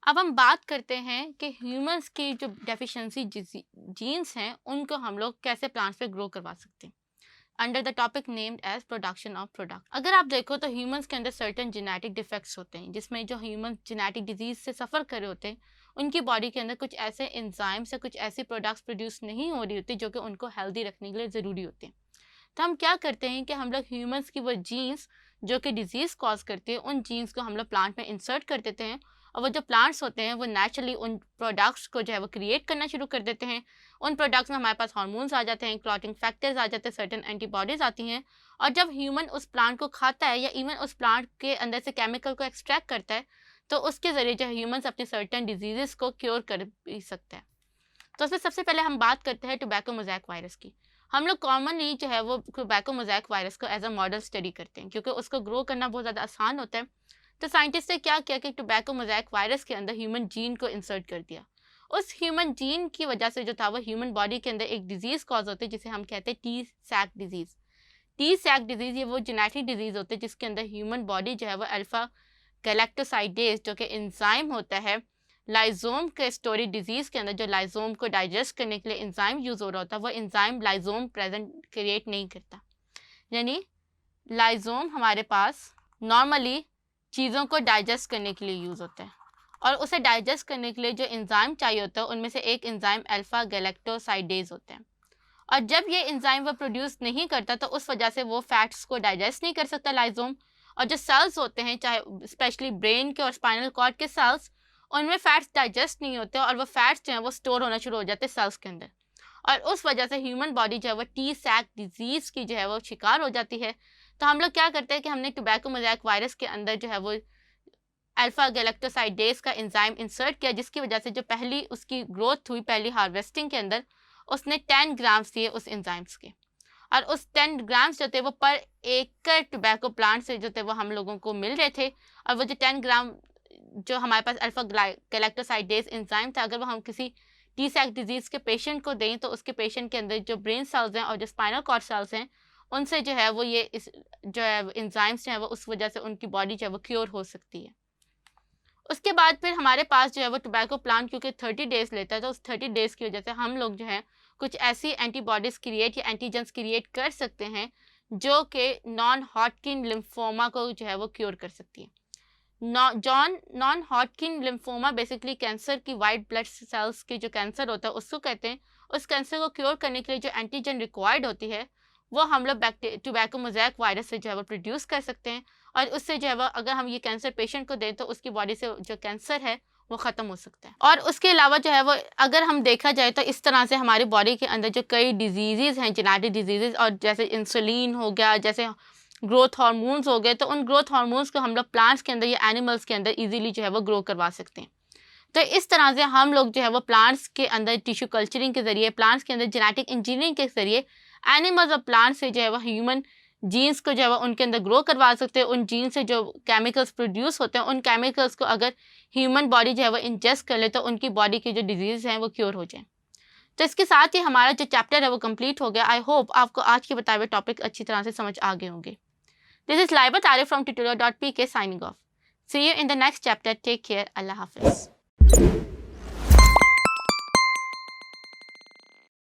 अब हम बात करते हैं कि ह्यूमंस की जो डेफिशिएंसी जीन्स हैं उनको हम लोग कैसे प्लांट्स पे ग्रो करवा सकते हैं under the topic named as production of product. अगर आप देखो तो ह्यूमंस के अंदर सर्टेन जेनेटिक डिफेक्ट्स होते हैं जिसमें जो ह्यूमन जेनेटिक डिजीज से सफ़र कर रहे होते हैं उनकी बॉडी के अंदर कुछ ऐसे एंजाइम्स या कुछ ऐसी प्रोडक्ट्स प्रोड्यूस नहीं हो रही होती जो कि उनको हेल्दी रखने के लिए ज़रूरी होते हैं। तो हम क्या करते हैं कि हम लोग ह्यूमंस की वो जीन्स जो कि डिजीज़ कॉज करती है उन जीन्स को हम लोग प्लांट में इंसर्ट कर देते हैं और वो जो प्लांट्स होते हैं वो नेचुरली उन प्रोडक्ट्स को जो है वो क्रिएट करना शुरू कर देते हैं। उन प्रोडक्ट्स में हमारे पास हार्मोन्स आ जाते हैं, क्लॉटिंग फैक्टर्स आ जाते हैं, सर्टेन एंटीबॉडीज़ आती हैं और जब ह्यूमन उस प्लांट को खाता है या इवन उस प्लांट के अंदर से केमिकल को एक्सट्रैक्ट करता है तो उसके ज़रिए जो ह्यूमन्स अपने सर्टेन डिजीज़ को क्योर कर भी सकते हैं। तो उसमें सबसे पहले हम बात करते हैं टोबैको मोज़ेक वायरस की। हम लोग कॉमनली जो है वो टोबैको मोज़ेक वायरस को एज अ मॉडल स्टडी करते हैं क्योंकि उसको ग्रो करना बहुत ज़्यादा आसान होता है। तो साइंटिस्ट ने क्या किया कि टोबैको मोज़ेक वायरस के अंदर ह्यूमन जीन को इंसर्ट कर दिया। उस ह्यूमन जीन की वजह से जो था वो ह्यूमन बॉडी के अंदर एक डिजीज़ कॉज होती है जिसे हम कहते हैं Tay Sachs disease. Tay Sachs disease ये वो जेनेटिक डिजीज़ होती है जिसके अंदर ह्यूमन बॉडी जो है वो अल्फ़ा गैलेक्टोसाइडेज जो कि एंजाइम होता है लाइजोम के स्टोरी डिजीज़ के अंदर जो लाइजोम को डाइजेस्ट करने के लिए एंजाइम यूज़ हो रहा होता है वो एंजाइम लाइजोम प्रेजेंट क्रिएट नहीं करता। यानी लाइजोम हमारे पास नॉर्मली चीज़ों को डाइजेस्ट करने के लिए यूज़ होता है और उसे डाइजेस्ट करने के लिए जो एंजाइम चाहिए होता है उनमें से एक एंजाइम अल्फा गैलेक्टोसाइडेज होते हैं और जब ये एंजाइम वो प्रोड्यूस नहीं करता तो उस वजह से वो फैट्स को डाइजेस्ट नहीं कर सकता लाइजोम। और जो सेल्स होते हैं चाहे स्पेशली ब्रेन के और स्पाइनल कॉर्ड के सेल्स उनमें फैट्स डाइजेस्ट नहीं होते और वो फैट्स जो हैं वो स्टोर होना शुरू हो जाते हैं सेल्स के अंदर और उस वजह से ह्यूमन बॉडी जो है वो टी सैक डिजीज़ की जो है वो शिकार हो जाती है। तो हम लोग क्या करते हैं कि हमने टोबैको मोज़ेक वायरस के अंदर जो है वो अल्फा गैलेक्टोसाइडेज का एंजाइम इंसर्ट किया जिसकी वजह से जो पहली उसकी ग्रोथ हुई पहली हार्वेस्टिंग के अंदर उसने 10 ग्राम्स दिए उस एंजाइम्स के और उस 10 ग्राम्स जो थे वो पर एकड़ टोबैको प्लांट से जो थे वो हम लोगों को मिल रहे थे और वो जो 10 ग्राम जो हमारे पास अल्फा गैलेक्टोसाइडेज एंजाइम था अगर वो हम किसी टी सैक डिजीज़ के पेशेंट को दें तो उसके पेशेंट के अंदर जो ब्रेन सेल्स हैं और जो स्पाइनल कॉर्ड सेल्स हैं उनसे जो है वो ये इस जो है एंजाइम्स जो है वो उस वजह से उनकी बॉडी जो है वो क्योर हो सकती है। उसके बाद फिर हमारे पास जो है वो टोबैको प्लांट क्योंकि 30 डेज़ लेता है तो उस 30 डेज़ की वजह से हम लोग जो है कुछ ऐसी एंटीबॉडीज़ क्रिएट या एंटीजेंस क्रिएट कर सकते हैं जो कि नॉन हॉटकिन लिम्फोमा को जो है वो क्योर कर सकती है। नॉन हॉटकिन लिम्फोमा बेसिकली कैंसर की वाइट ब्लड सेल्स की जो कैंसर होता है उसको कहते हैं। उस कैंसर को क्योर करने के लिए जो एंटीजन रिक्वायर्ड होती है वो हम लोग टोबैको मोज़ेक वायरस से जो है वो प्रोड्यूस कर सकते हैं और उससे जो है वो अगर हम ये कैंसर पेशेंट को दें तो उसकी बॉडी से जो कैंसर है वो ख़त्म हो सकता है। और उसके अलावा जो है वो अगर हम देखा जाए तो इस तरह से हमारी बॉडी के अंदर जो कई डिजीज़ हैं जेनेटिक डिजीज़ और जैसे इंसुलिन हो गया जैसे ग्रोथ हार्मोन्स हो गए तो उन ग्रोथ हार्मोन्स को हम लोग प्लांट्स के अंदर या एनिमल्स के अंदर इजीली जो है वो ग्रो करवा सकते हैं। तो इस तरह से हम लोग जो है वो प्लांट्स के अंदर टिश्यू कल्चरिंग के ज़रिए प्लांट्स के अंदर जेनेटिक इंजीनियरिंग के ज़रिए एनिमल्स और प्लांट्स से जो है वो ह्यूमन जीन्स को जो है वो उनके अंदर ग्रो करवा सकते हैं। उन जीन से जो केमिकल्स प्रोड्यूस होते हैं उन केमिकल्स को अगर ह्यूमन बॉडी जो है वो इंजेस्ट कर ले तो उनकी बॉडी की जो डिजीज़ हैं वो क्योर हो जाए। तो इसके साथ ही हमारा जो चैप्टर है वो कंप्लीट हो गया। आई होप आपको आज के बताए हुए टॉपिक अच्छी तरह से समझ आ गए होंगे। This is Laiba Tare from tutorial.pk signing off. See you in the next chapter. Take care. Allah Hafiz.